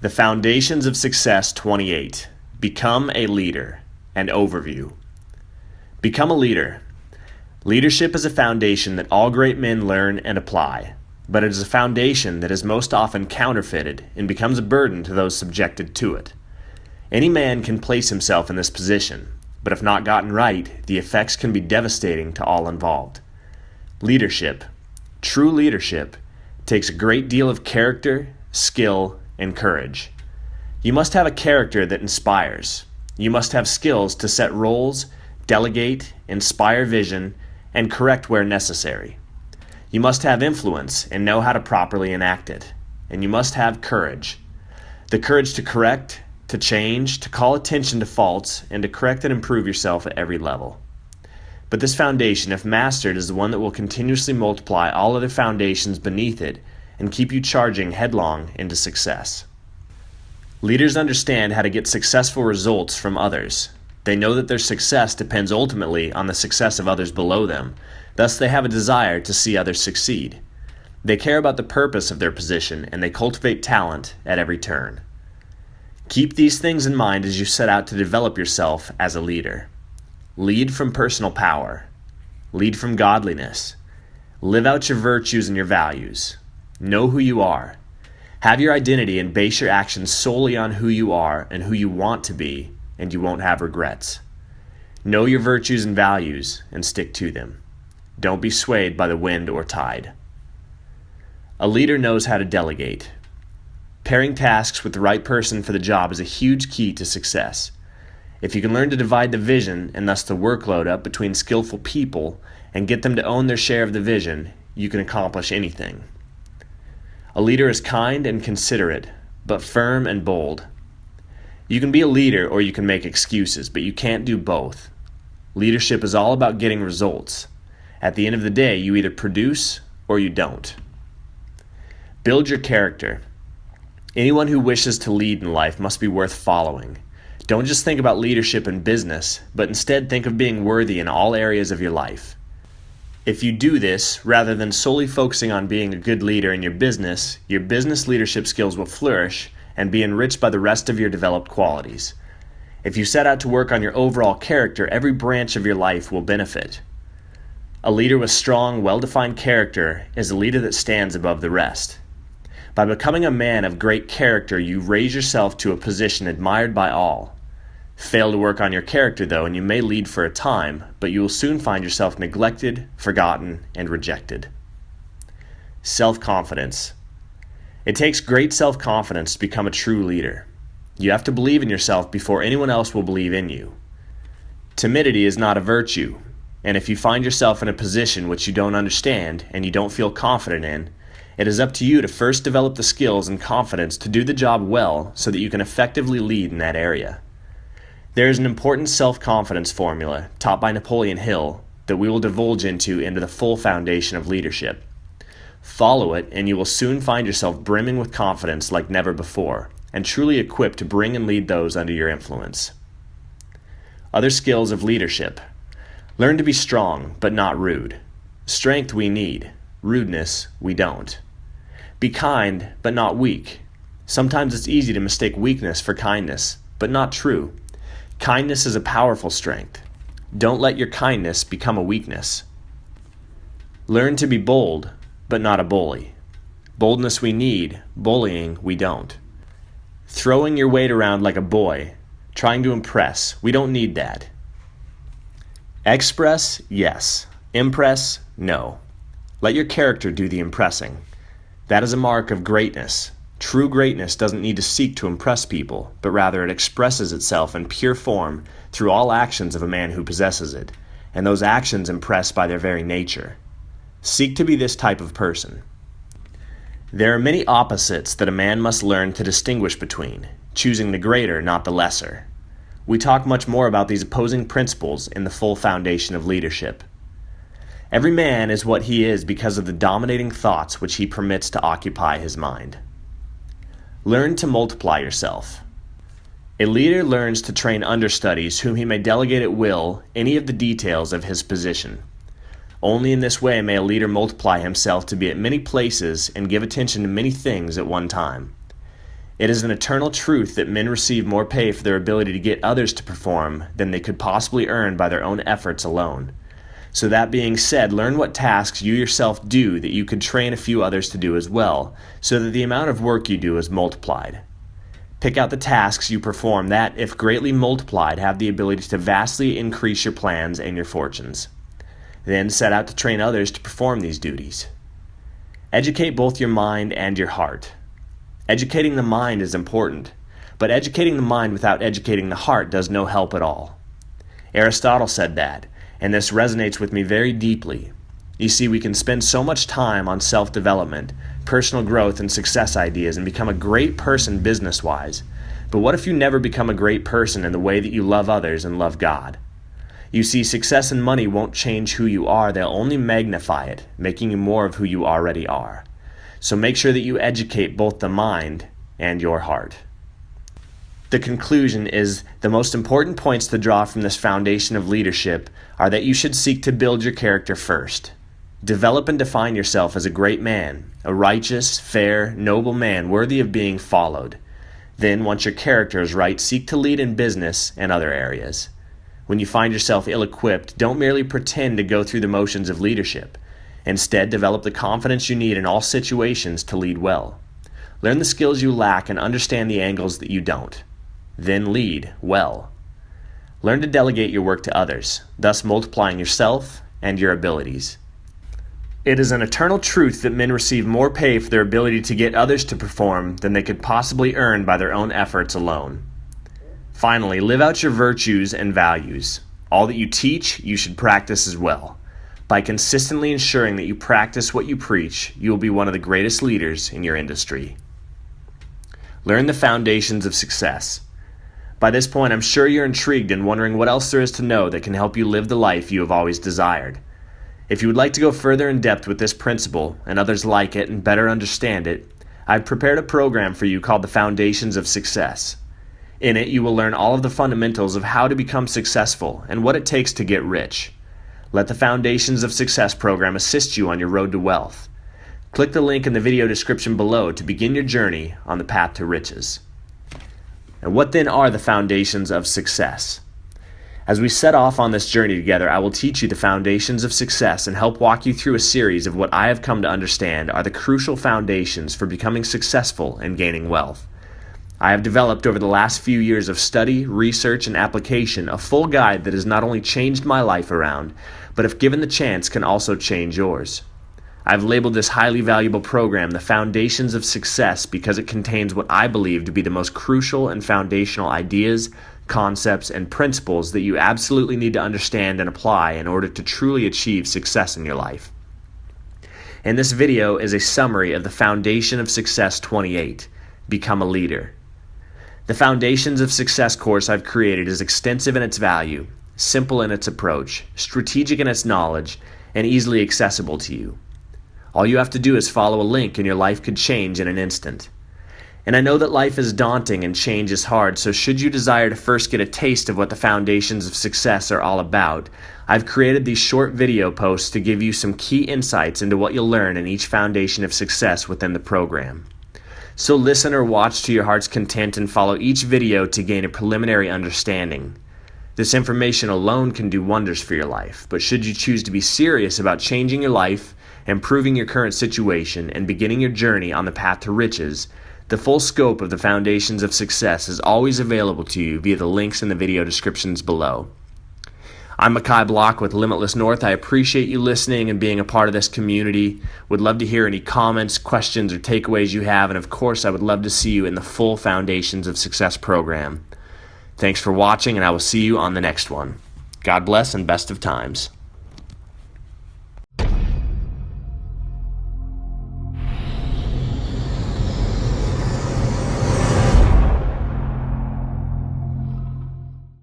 The Foundations of Success 28. Become a leader. An overview. Become a leader. Leadership is a foundation that all great men learn and apply, but it is a foundation that is most often counterfeited and becomes a burden to those subjected to it. Any man can place himself in this position, but if not gotten right, the effects can be devastating to all involved. Leadership, true leadership, takes a great deal of character, skill, and courage. You must have a character that inspires. You must have skills to set roles, delegate, inspire vision, and correct where necessary. You must have influence and know how to properly enact it. And you must have courage. The courage to correct, to change, to call attention to faults, and to correct and improve yourself at every level. But this foundation, if mastered, is the one that will continuously multiply all other foundations beneath it and keep you charging headlong into success. Leaders understand how to get successful results from others. They know that their success depends ultimately on the success of others below them. Thus, they have a desire to see others succeed. They care about the purpose of their position, and they cultivate talent at every turn. Keep these things in mind as you set out to develop yourself as a leader. Lead from personal power. Lead from godliness. Live out your virtues and your values. Know who you are. Have your identity and base your actions solely on who you are and who you want to be, and you won't have regrets. Know your virtues and values and stick to them. Don't be swayed by the wind or tide. A leader knows how to delegate. Pairing tasks with the right person for the job is a huge key to success. If you can learn to divide the vision and thus the workload up between skillful people and get them to own their share of the vision, you can accomplish anything. A leader is kind and considerate, but firm and bold. You can be a leader or you can make excuses, but you can't do both. Leadership is all about getting results. At the end of the day, you either produce or you don't. Build your character. Anyone who wishes to lead in life must be worth following. Don't just think about leadership in business, but instead think of being worthy in all areas of your life. If you do this, rather than solely focusing on being a good leader in your business leadership skills will flourish and be enriched by the rest of your developed qualities. If you set out to work on your overall character, every branch of your life will benefit. A leader with strong, well-defined character is a leader that stands above the rest. By becoming a man of great character, you raise yourself to a position admired by all. Fail to work on your character, though, and you may lead for a time, but you will soon find yourself neglected, forgotten, and rejected. Self-confidence. It takes great self-confidence to become a true leader. You have to believe in yourself before anyone else will believe in you. Timidity is not a virtue, and if you find yourself in a position which you don't understand and you don't feel confident in, it is up to you to first develop the skills and confidence to do the job well so that you can effectively lead in that area. There is an important self-confidence formula taught by Napoleon Hill that we will divulge into the full foundation of leadership. Follow it and you will soon find yourself brimming with confidence like never before and truly equipped to bring and lead those under your influence. Other skills of leadership. Learn to be strong but not rude. Strength we need, rudeness we don't. Be kind but not weak. Sometimes it's easy to mistake weakness for kindness, but not true. Kindness is a powerful strength. Don't let your kindness become a weakness. Learn to be bold, but not a bully. Boldness we need, bullying we don't. Throwing your weight around like a boy, trying to impress, we don't need that. Express, yes. Impress, no. Let your character do the impressing. That is a mark of greatness. True greatness doesn't need to seek to impress people, but rather it expresses itself in pure form through all actions of a man who possesses it, and those actions impress by their very nature. Seek to be this type of person. There are many opposites that a man must learn to distinguish between, choosing the greater, not the lesser. We talk much more about these opposing principles in the full foundation of leadership. Every man is what he is because of the dominating thoughts which he permits to occupy his mind. Learn to multiply yourself. A leader learns to train understudies whom he may delegate at will any of the details of his position. Only in this way may a leader multiply himself to be at many places and give attention to many things at one time. It is an eternal truth that men receive more pay for their ability to get others to perform than they could possibly earn by their own efforts alone. So that being said, learn what tasks you yourself do that you could train a few others to do as well, so that the amount of work you do is multiplied. Pick out the tasks you perform that, if greatly multiplied, have the ability to vastly increase your plans and your fortunes. Then set out to train others to perform these duties. Educate both your mind and your heart. Educating the mind is important, but educating the mind without educating the heart does no help at all. Aristotle said that, and this resonates with me very deeply. You see, we can spend so much time on self-development, personal growth, and success ideas and become a great person business-wise. But what if you never become a great person in the way that you love others and love God? You see, success and money won't change who you are, they'll only magnify it, making you more of who you already are. So make sure that you educate both the mind and your heart. The conclusion is the most important points to draw from this foundation of leadership are that you should seek to build your character first. Develop and define yourself as a great man, a righteous, fair, noble man worthy of being followed. Then, once your character is right, seek to lead in business and other areas. When you find yourself ill-equipped, don't merely pretend to go through the motions of leadership. Instead, develop the confidence you need in all situations to lead well. Learn the skills you lack and understand the angles that you don't. Then lead well. Learn to delegate your work to others, thus multiplying yourself and your abilities. It is an eternal truth that men receive more pay for their ability to get others to perform than they could possibly earn by their own efforts alone. Finally, live out your virtues and values. All that you teach, you should practice as well. By consistently ensuring that you practice what you preach, you will be one of the greatest leaders in your industry. Learn the foundations of success. By this point, I'm sure you're intrigued and wondering what else there is to know that can help you live the life you have always desired. If you would like to go further in depth with this principle and others like it and better understand it, I've prepared a program for you called the Foundations of Success. In it, you will learn all of the fundamentals of how to become successful and what it takes to get rich. Let the Foundations of Success program assist you on your road to wealth. Click the link in the video description below to begin your journey on the path to riches. And what then are the foundations of success? As we set off on this journey together, I will teach you the foundations of success and help walk you through a series of what I have come to understand are the crucial foundations for becoming successful and gaining wealth. I have developed over the last few years of study, research, and application a full guide that has not only changed my life around, but if given the chance can also change yours. I've labeled this highly valuable program the Foundations of Success because it contains what I believe to be the most crucial and foundational ideas, concepts, and principles that you absolutely need to understand and apply in order to truly achieve success in your life. And this video is a summary of the Foundation of Success 28, Become a Leader. The Foundations of Success course I've created is extensive in its value, simple in its approach, strategic in its knowledge, and easily accessible to you. All you have to do is follow a link and your life could change in an instant. And I know that life is daunting and change is hard, so should you desire to first get a taste of what the Foundations of Success are all about, I've created these short video posts to give you some key insights into what you'll learn in each Foundation of Success within the program. So listen or watch to your heart's content and follow each video to gain a preliminary understanding. This information alone can do wonders for your life, but should you choose to be serious about changing your life, improving your current situation, and beginning your journey on the path to riches, the full scope of the Foundations of Success is always available to you via the links in the video descriptions below. I'm Makai Block with Limitless North. I appreciate you listening and being a part of this community. Would love to hear any comments, questions, or takeaways you have, and of course, I would love to see you in the full Foundations of Success program. Thanks for watching, and I will see you on the next one. God bless and best of times.